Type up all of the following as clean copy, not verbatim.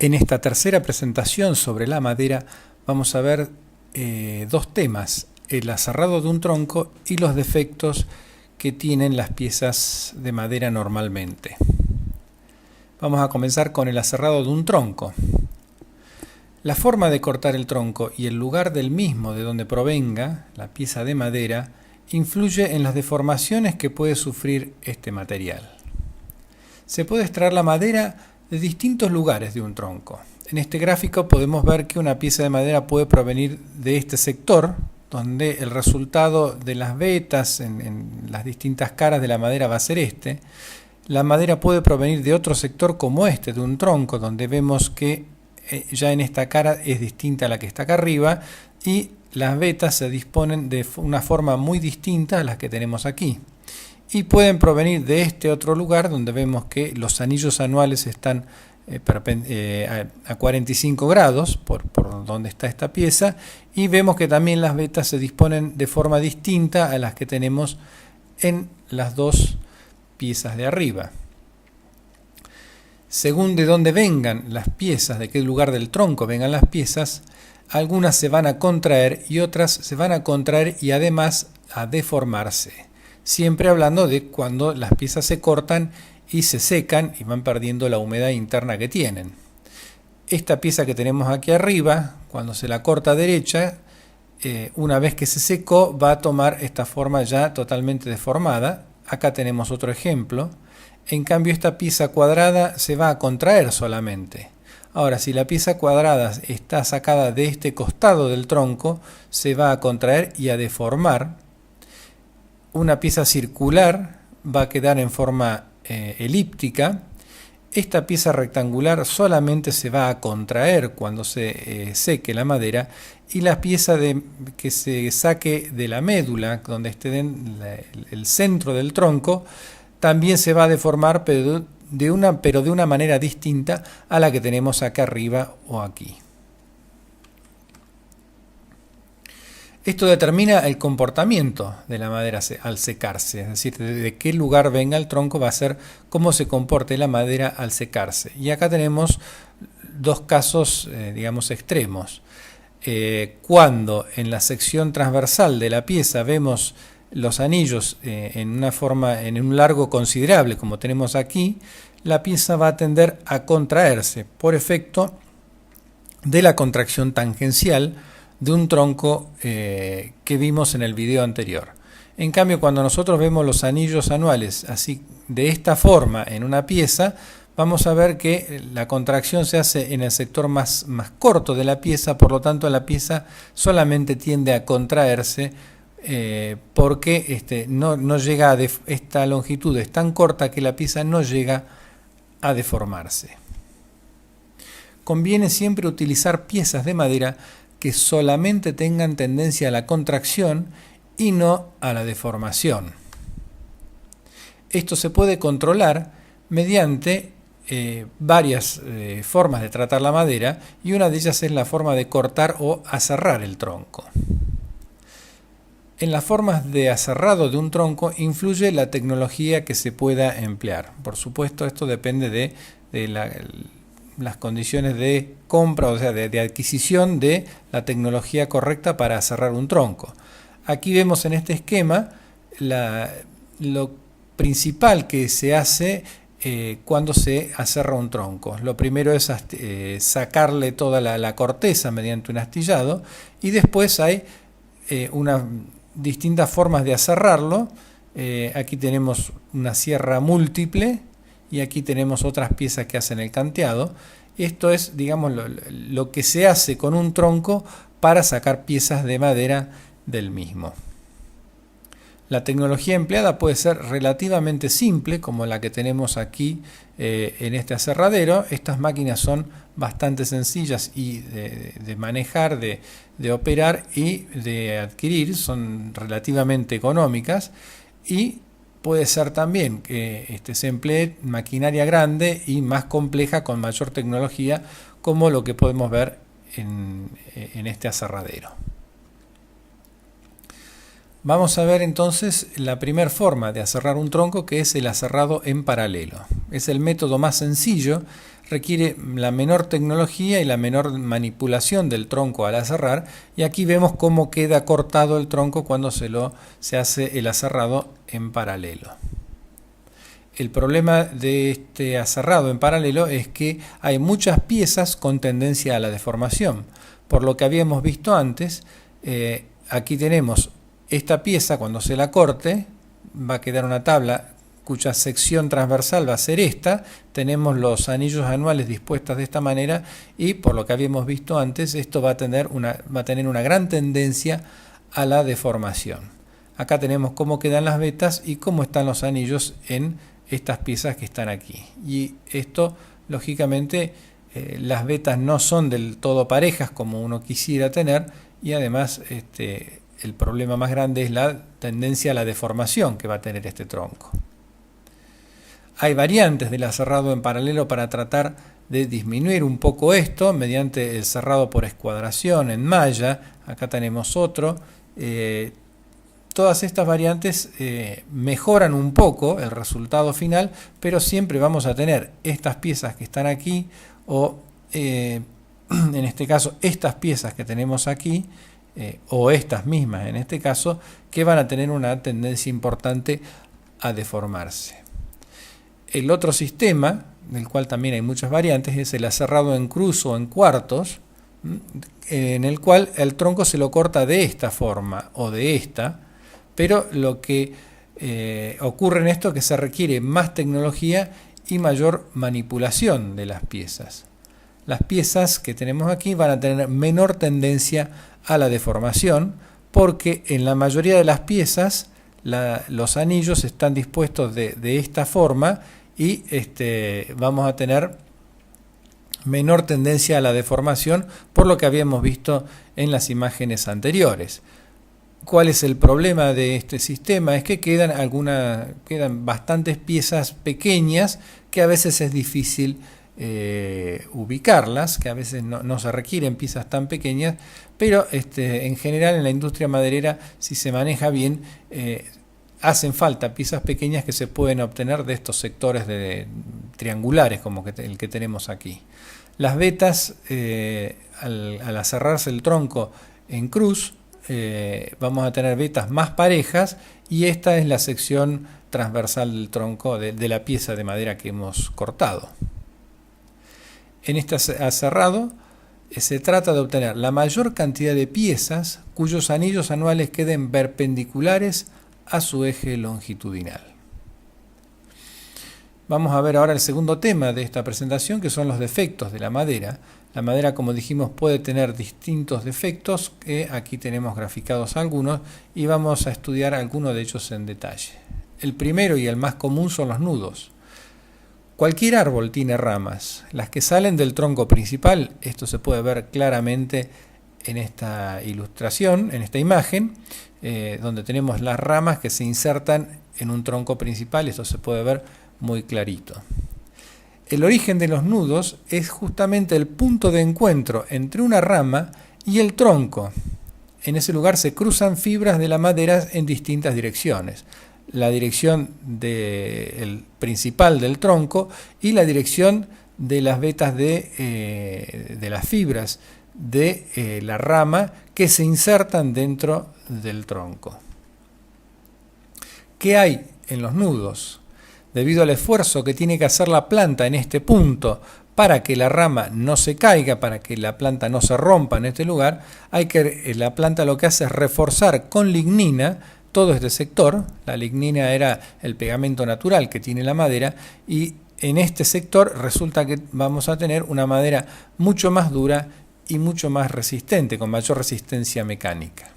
En esta tercera presentación sobre la madera vamos a ver dos temas: el aserrado de un tronco y los defectos que tienen las piezas de madera normalmente. Vamos a comenzar con el aserrado de un tronco. La forma de cortar el tronco y el lugar del mismo de donde provenga la pieza de madera influye en las deformaciones que puede sufrir este material. Se puede extraer la madera de distintos lugares de un tronco. En este gráfico podemos ver que una pieza de madera puede provenir de este sector, donde el resultado de las vetas en las distintas caras de la madera va a ser este. La madera puede provenir de otro sector como este, de un tronco, donde vemos que ya en esta cara es distinta a la que está acá arriba, y las vetas se disponen de una forma muy distinta a las que tenemos aquí. Y pueden provenir de este otro lugar, donde vemos que los anillos anuales están a 45 grados por donde está esta pieza, y vemos que también las vetas se disponen de forma distinta a las que tenemos en las dos piezas de arriba. Según de dónde vengan las piezas, de qué lugar del tronco vengan las piezas, algunas se van a contraer y otras se van a contraer y además a deformarse. Siempre hablando de cuando las piezas se cortan y se secan y van perdiendo la humedad interna que tienen. Esta pieza que tenemos aquí arriba, cuando se la corta derecha, una vez que se secó, va a tomar esta forma ya totalmente deformada. Acá tenemos otro ejemplo. En cambio, esta pieza cuadrada se va a contraer solamente. Ahora, si la pieza cuadrada está sacada de este costado del tronco, se va a contraer y a deformar. Una pieza circular va a quedar en forma elíptica. Esta pieza rectangular solamente se va a contraer cuando se seque la madera, y la pieza que se saque de la médula, donde esté el centro del tronco, también se va a deformar, pero de una manera distinta a la que tenemos acá arriba o aquí. Esto determina el comportamiento de la madera al secarse, es decir, de qué lugar venga el tronco va a ser cómo se comporte la madera al secarse. Y acá tenemos dos casos, digamos, extremos. Cuando en la sección transversal de la pieza vemos los anillos en un largo considerable, como tenemos aquí, la pieza va a tender a contraerse por efecto de la contracción tangencial de un tronco que vimos en el video anterior. En cambio, cuando nosotros vemos los anillos anuales así de esta forma en una pieza, vamos a ver que la contracción se hace en el sector más corto de la pieza, por lo tanto la pieza solamente tiende a contraerse porque no llega esta longitud es tan corta que la pieza no llega a deformarse. Conviene siempre utilizar piezas de madera que solamente tengan tendencia a la contracción y no a la deformación. Esto se puede controlar mediante varias formas de tratar la madera, y una de ellas es la forma de cortar o aserrar el tronco. En las formas de aserrado de un tronco influye la tecnología que se pueda emplear. Por supuesto, esto depende de las condiciones de compra, o sea, de adquisición de la tecnología correcta para aserrar un tronco. Aquí vemos en este esquema lo principal que se hace cuando se aserra un tronco. Lo primero es sacarle toda la corteza mediante un astillado, y después hay unas distintas formas de aserrarlo. Aquí tenemos una sierra múltiple y aquí tenemos otras piezas que hacen el canteado. Esto es, digamos, lo que se hace con un tronco para sacar piezas de madera del mismo. La tecnología empleada puede ser relativamente simple, como la que tenemos aquí en este aserradero. Estas máquinas son bastante sencillas y de manejar, de operar y de adquirir, son relativamente económicas, y puede ser también que se emplee maquinaria grande y más compleja con mayor tecnología, como lo que podemos ver en este aserradero. Vamos a ver entonces la primera forma de aserrar un tronco, que es el aserrado en paralelo. Es el método más sencillo, requiere la menor tecnología y la menor manipulación del tronco al aserrar, y aquí vemos cómo queda cortado el tronco cuando se hace el aserrado en paralelo. El problema de este aserrado en paralelo es que hay muchas piezas con tendencia a la deformación. Por lo que habíamos visto antes, aquí tenemos esta pieza. Cuando se la corte va a quedar una tabla cuya sección transversal va a ser esta. Tenemos los anillos anuales dispuestos de esta manera, y por lo que habíamos visto antes, esto va a tener una gran tendencia a la deformación. Acá tenemos cómo quedan las vetas y cómo están los anillos en estas piezas que están aquí. Y esto, lógicamente, las vetas no son del todo parejas como uno quisiera tener, y además el problema más grande es la tendencia a la deformación que va a tener este tronco. Hay variantes del aserrado en paralelo para tratar de disminuir un poco esto mediante el cerrado por escuadración en malla. Acá tenemos otro. Todas estas variantes mejoran un poco el resultado final, pero siempre vamos a tener estas piezas que están aquí, o en este caso estas piezas que tenemos aquí, o estas mismas en este caso, que van a tener una tendencia importante a deformarse. El otro sistema, del cual también hay muchas variantes, es el aserrado en cruz o en cuartos, en el cual el tronco se lo corta de esta forma o de esta, pero lo que ocurre en esto es que se requiere más tecnología y mayor manipulación de las piezas. Las piezas que tenemos aquí van a tener menor tendencia a la deformación, porque en la mayoría de las piezas los anillos están dispuestos de esta forma, y vamos a tener menor tendencia a la deformación, por lo que habíamos visto en las imágenes anteriores. ¿Cuál es el problema de este sistema? Es que quedan bastantes piezas pequeñas que a veces es difícil ubicarlas, que a veces no se requieren piezas tan pequeñas, pero en general en la industria maderera, si se maneja bien, hacen falta piezas pequeñas que se pueden obtener de estos sectores triangulares como el que tenemos aquí. Las vetas, al aserrarse el tronco en cruz, vamos a tener vetas más parejas, y esta es la sección transversal del tronco de la pieza de madera que hemos cortado. En este aserrado se trata de obtener la mayor cantidad de piezas cuyos anillos anuales queden perpendiculares a su eje longitudinal. Vamos a ver ahora el segundo tema de esta presentación, que son los defectos de la madera. La madera, como dijimos, puede tener distintos defectos, que aquí tenemos graficados algunos, y vamos a estudiar algunos de ellos en detalle. El primero y el más común son los nudos. Cualquier árbol tiene ramas. Las que salen del tronco principal, esto se puede ver claramente en esta ilustración, en esta imagen, donde tenemos las ramas que se insertan en un tronco principal. Esto se puede ver muy clarito. El origen de los nudos es justamente el punto de encuentro entre una rama y el tronco. En ese lugar se cruzan fibras de la madera en distintas direcciones. La dirección principal del tronco y la dirección de las vetas de las fibras de la rama que se insertan dentro del tronco. ¿Qué hay en los nudos? Debido al esfuerzo que tiene que hacer la planta en este punto para que la rama no se caiga, para que la planta no se rompa en este lugar, la planta lo que hace es reforzar con lignina todo este sector. La lignina era el pegamento natural que tiene la madera, y en este sector resulta que vamos a tener una madera mucho más dura y mucho más resistente, con mayor resistencia mecánica.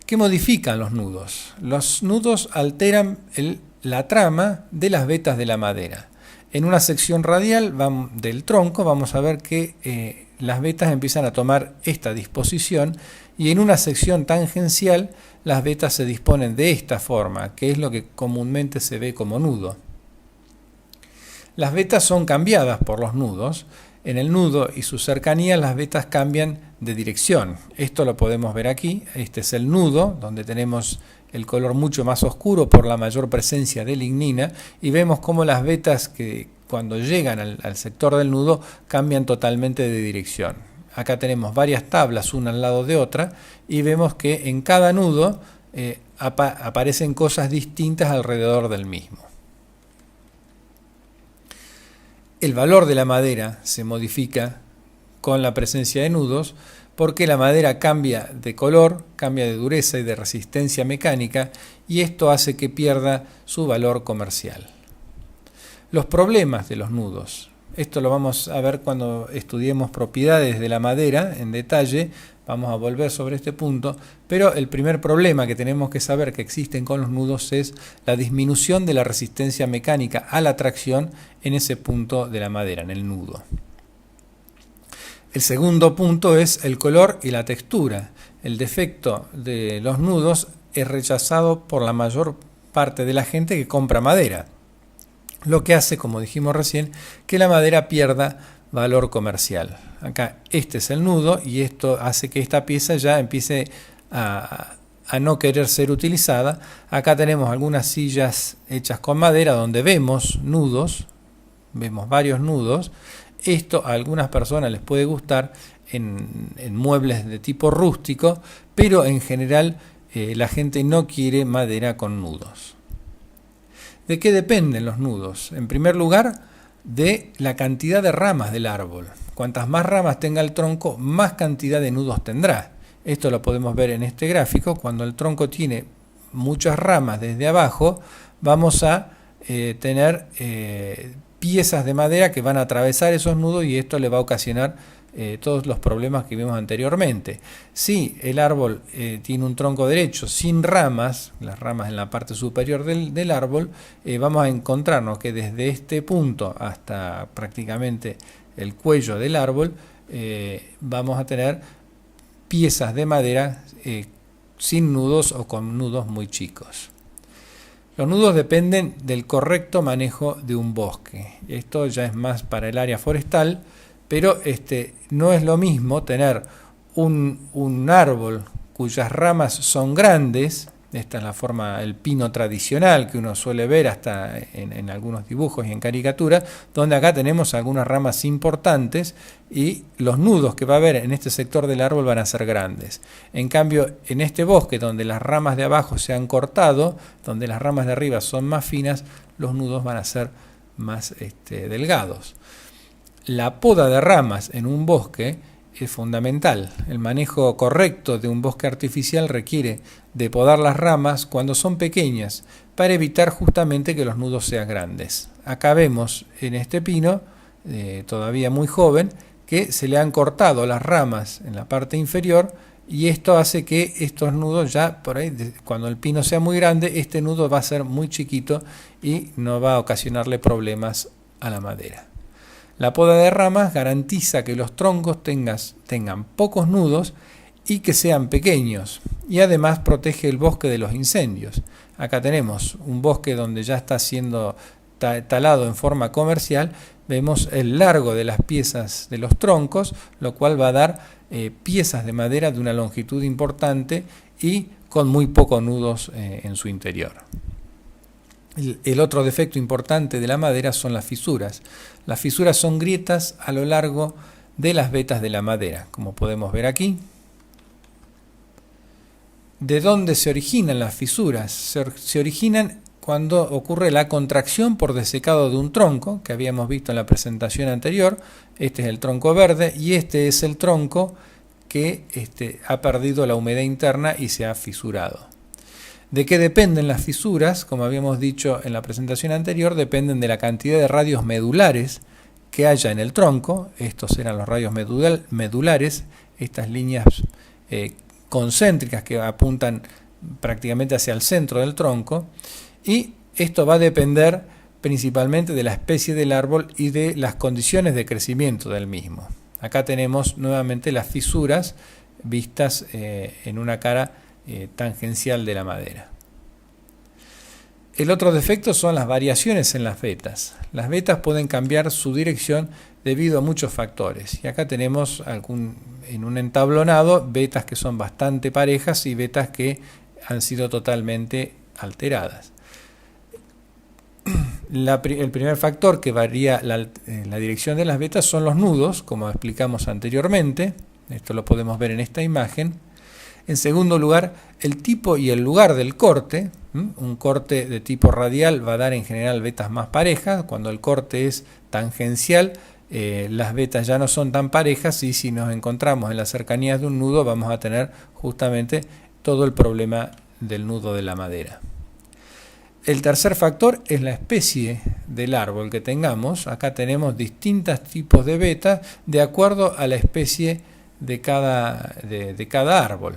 ¿Qué modifican los nudos? Los nudos alteran la trama de las vetas de la madera. En una sección radial del tronco vamos a ver que las vetas empiezan a tomar esta disposición, y en una sección tangencial las vetas se disponen de esta forma, que es lo que comúnmente se ve como nudo. Las vetas son cambiadas por los nudos. En el nudo y su cercanía las vetas cambian de dirección. Esto lo podemos ver aquí. Este es el nudo, donde tenemos el color mucho más oscuro por la mayor presencia de lignina, y vemos cómo las vetas que cuando llegan al sector del nudo cambian totalmente de dirección. Acá tenemos varias tablas una al lado de otra y vemos que en cada nudo aparecen cosas distintas alrededor del mismo. El valor de la madera se modifica con la presencia de nudos porque la madera cambia de color, cambia de dureza y de resistencia mecánica, y esto hace que pierda su valor comercial. Los problemas de los nudos. Esto lo vamos a ver cuando estudiemos propiedades de la madera en detalle. Vamos a volver sobre este punto, pero el primer problema que tenemos que saber que existen con los nudos es la disminución de la resistencia mecánica a la tracción en ese punto de la madera, en el nudo. El segundo punto es el color y la textura. El defecto de los nudos es rechazado por la mayor parte de la gente que compra madera, lo que hace, como dijimos recién, que la madera pierda valor comercial. Acá este es el nudo y esto hace que esta pieza ya empiece a no querer ser utilizada. Acá tenemos algunas sillas hechas con madera donde vemos nudos, vemos varios nudos. Esto a algunas personas les puede gustar en muebles de tipo rústico, pero en general la gente no quiere madera con nudos. ¿De qué dependen los nudos? En primer lugar, de la cantidad de ramas del árbol. Cuantas más ramas tenga el tronco, más cantidad de nudos tendrá. Esto lo podemos ver en este gráfico. Cuando el tronco tiene muchas ramas desde abajo, vamos a tener piezas de madera que van a atravesar esos nudos, y esto le va a ocasionar todos los problemas que vimos anteriormente. Si el árbol tiene un tronco derecho sin ramas, las ramas en la parte superior del árbol, vamos a encontrarnos que desde este punto hasta prácticamente el cuello del árbol vamos a tener piezas de madera sin nudos o con nudos muy chicos. Los nudos dependen del correcto manejo de un bosque. Esto ya es más para el área forestal, pero no es lo mismo tener un árbol cuyas ramas son grandes. Esta es la forma, el pino tradicional que uno suele ver hasta en algunos dibujos y en caricaturas, donde acá tenemos algunas ramas importantes y los nudos que va a haber en este sector del árbol van a ser grandes. En cambio, en este bosque donde las ramas de abajo se han cortado, donde las ramas de arriba son más finas, los nudos van a ser más delgados. La poda de ramas en un bosque es fundamental. El manejo correcto de un bosque artificial requiere de podar las ramas cuando son pequeñas para evitar justamente que los nudos sean grandes. Acá vemos en este pino, todavía muy joven, que se le han cortado las ramas en la parte inferior, y esto hace que estos nudos ya por ahí, cuando el pino sea muy grande, este nudo va a ser muy chiquito y no va a ocasionarle problemas a la madera. La poda de ramas garantiza que los troncos tengan pocos nudos y que sean pequeños, y además protege el bosque de los incendios. Acá tenemos un bosque donde ya está siendo talado en forma comercial. Vemos el largo de las piezas de los troncos, lo cual va a dar piezas de madera de una longitud importante y con muy pocos nudos en su interior. El otro defecto importante de la madera son las fisuras. Las fisuras son grietas a lo largo de las vetas de la madera, como podemos ver aquí. ¿De dónde se originan las fisuras? Se originan cuando ocurre la contracción por desecado de un tronco, que habíamos visto en la presentación anterior. Este es el tronco verde y este es el tronco que ha perdido la humedad interna y se ha fisurado. ¿De qué dependen las fisuras? Como habíamos dicho en la presentación anterior, dependen de la cantidad de radios medulares que haya en el tronco. Estos eran los radios medulares, estas líneas concéntricas que apuntan prácticamente hacia el centro del tronco, y esto va a depender principalmente de la especie del árbol y de las condiciones de crecimiento del mismo. Acá tenemos nuevamente las fisuras vistas en una cara tangencial de la madera. El otro defecto son las variaciones en las vetas. Las vetas pueden cambiar su dirección debido a muchos factores. Y acá tenemos en un entablonado vetas que son bastante parejas y vetas que han sido totalmente alteradas. El primer factor que varía la dirección de las vetas son los nudos, como explicamos anteriormente. Esto lo podemos ver en esta imagen. En segundo lugar, el tipo y el lugar del corte. Un corte de tipo radial va a dar en general vetas más parejas. Cuando el corte es tangencial, las vetas ya no son tan parejas, y si nos encontramos en las cercanías de un nudo vamos a tener justamente todo el problema del nudo de la madera. El tercer factor es la especie del árbol que tengamos. Acá tenemos distintos tipos de vetas de acuerdo a la especie de cada árbol.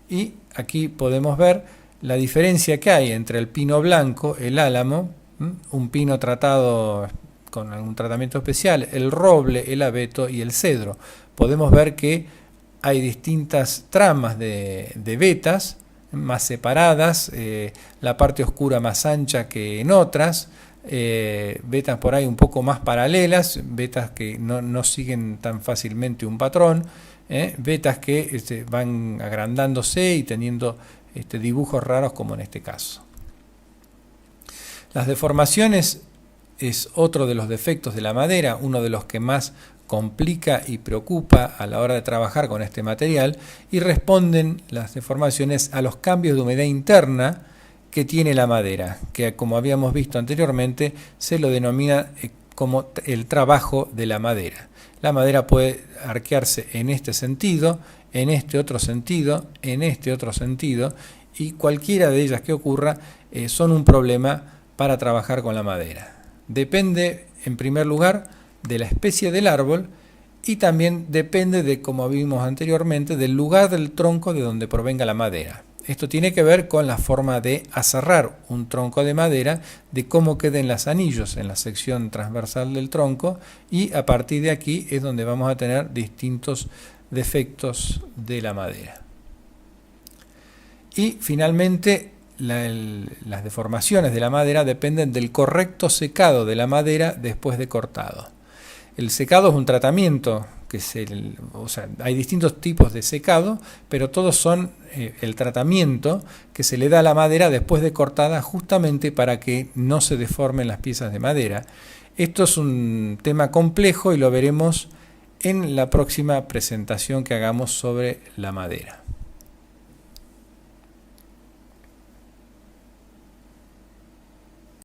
Y aquí podemos ver la diferencia que hay entre el pino blanco, el álamo, un pino tratado con algún tratamiento especial, el roble, el abeto y el cedro. Podemos ver que hay distintas tramas de vetas más separadas, la parte oscura más ancha que en otras, vetas por ahí un poco más paralelas, vetas que no siguen tan fácilmente un patrón, vetas que van agrandándose y teniendo dibujos raros, como en este caso. Las deformaciones es otro de los defectos de la madera, uno de los que más complica y preocupa a la hora de trabajar con este material, y responden las deformaciones a los cambios de humedad interna que tiene la madera, que, como habíamos visto anteriormente, se lo denomina como el trabajo de la madera. La madera puede arquearse en este sentido, en este otro sentido, en este otro sentido, y cualquiera de ellas que ocurra son un problema para trabajar con la madera. Depende, en primer lugar, de la especie del árbol, y también depende de, como vimos anteriormente, del lugar del tronco de donde provenga la madera. Esto tiene que ver con la forma de aserrar un tronco de madera, de cómo queden los anillos en la sección transversal del tronco, y a partir de aquí es donde vamos a tener distintos defectos de la madera. Y finalmente, las deformaciones de la madera dependen del correcto secado de la madera después de cortado. El secado es un tratamiento hay distintos tipos de secado, pero todos son el tratamiento que se le da a la madera después de cortada, justamente para que no se deformen las piezas de madera. Esto es un tema complejo y lo veremos en la próxima presentación que hagamos sobre la madera.